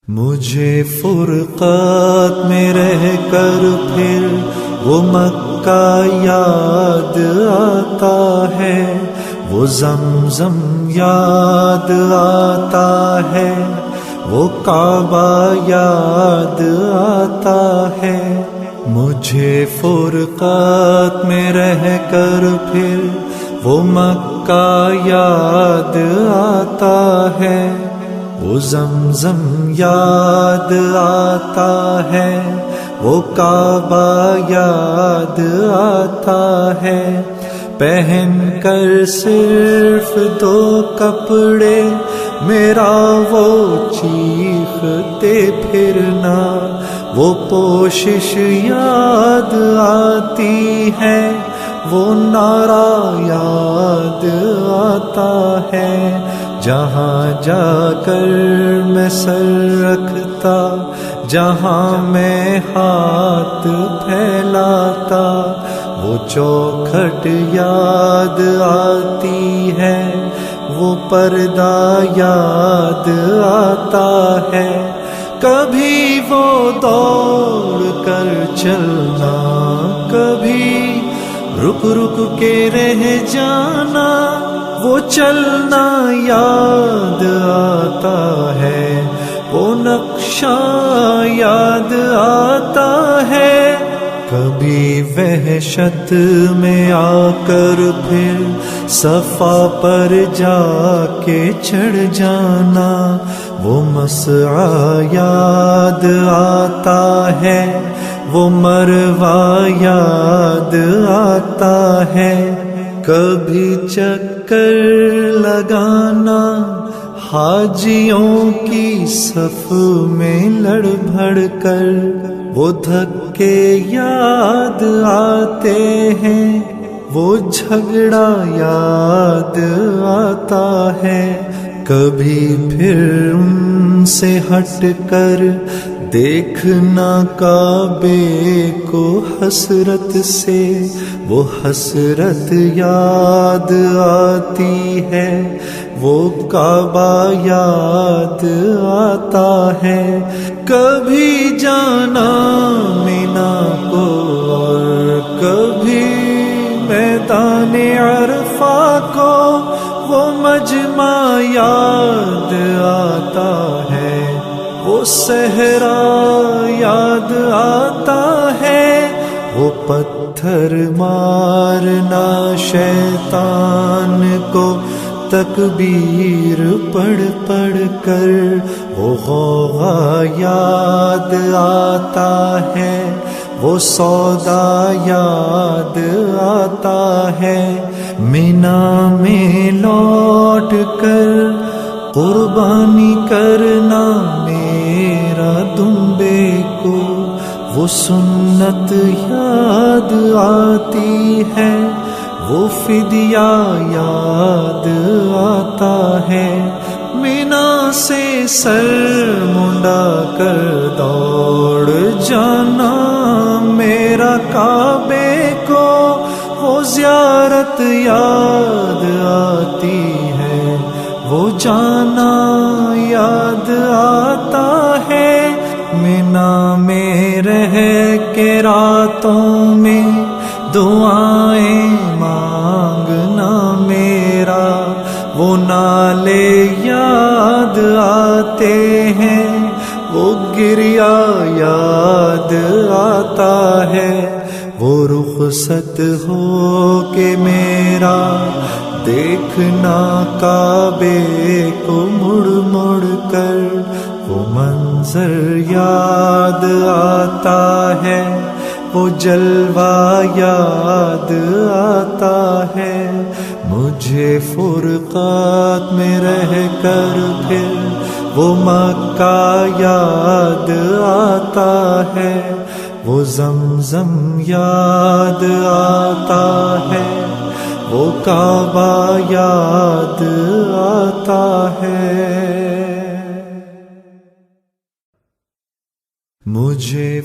مجھے فرقات میں رہ کر پھر وہ مکہ یاد آتا ہے، وہ زمزم یاد آتا ہے، وہ کعبہ یاد آتا ہے۔ مجھے فرقات میں رہ کر پھر وہ مکہ یاد آتا ہے، وہ زمزم یاد آتا ہے، وہ کعبہ یاد آتا ہے۔ پہن کر صرف دو کپڑے میرا وہ چیختے پھرنا، وہ پوشش یاد آتی ہے، وہ نعرہ یاد آتا ہے۔ جہاں جا کر میں سر رکھتا، جہاں میں ہاتھ پھیلاتا، وہ چوکھٹ یاد آتی ہے، وہ پردہ یاد آتا ہے۔ کبھی وہ دوڑ کر چلنا، کبھی رک رک کے رہ جانا، وہ چلنا یاد آتا ہے، وہ نقشہ یاد آتا ہے۔ کبھی وحشت میں آ کر پھر صفا پر جا کے چڑھ جانا، وہ مسعی یاد آتا ہے، وہ مروہ یاد آتا ہے۔ کبھی چکر لگانا حاجیوں کی صف میں لڑ بھڑ کر، وہ دھکے یاد آتے ہیں، وہ جھگڑا یاد آتا ہے۔ کبھی پھر ان سے ہٹ کر دیکھنا کعبے کو حسرت سے، وہ حسرت یاد آتی ہے، وہ کعبہ یاد آتا ہے۔ کبھی جانا مینا کو اور کبھی میدان عرفہ کو، وہ مجمع یاد آتا ہے، وہ صحرا یاد آتا ہے، وہ پتھر مارنا شیطان کو تکبیر پڑھ پڑھ کر، وہ غوغا یاد آتا ہے، وہ سودا یاد آتا ہے۔ مینا میں لوٹ کر قربانی کرنا میرا دمبے کو، وہ سنت یاد آتی ہے، وہ فدیہ یاد آتا ہے۔ مینا سے سر منڈا کر دوڑ جانا میرا کعبے کو، وہ زیارت یاد آتی ہے، وہ جانا یاد آتا ہے۔ مینا میں رہ کے راتوں میں دعائیں مانگنا میرا، وہ نالے یاد آتے ہیں، وہ گریا یاد آتا ہے۔ وہ رخصت ہو کے میرا دیکھنا کعبے کو مڑ مڑ کر، وہ منظر یاد آتا ہے، وہ جلوہ یاد آتا ہے۔ مجھے فرقات میں رہ کر پھر وہ مکہ یاد آتا ہے، وہ زمزم یاد آتا ہے، وہ کعبہ یاد آتا ہے۔ مجھے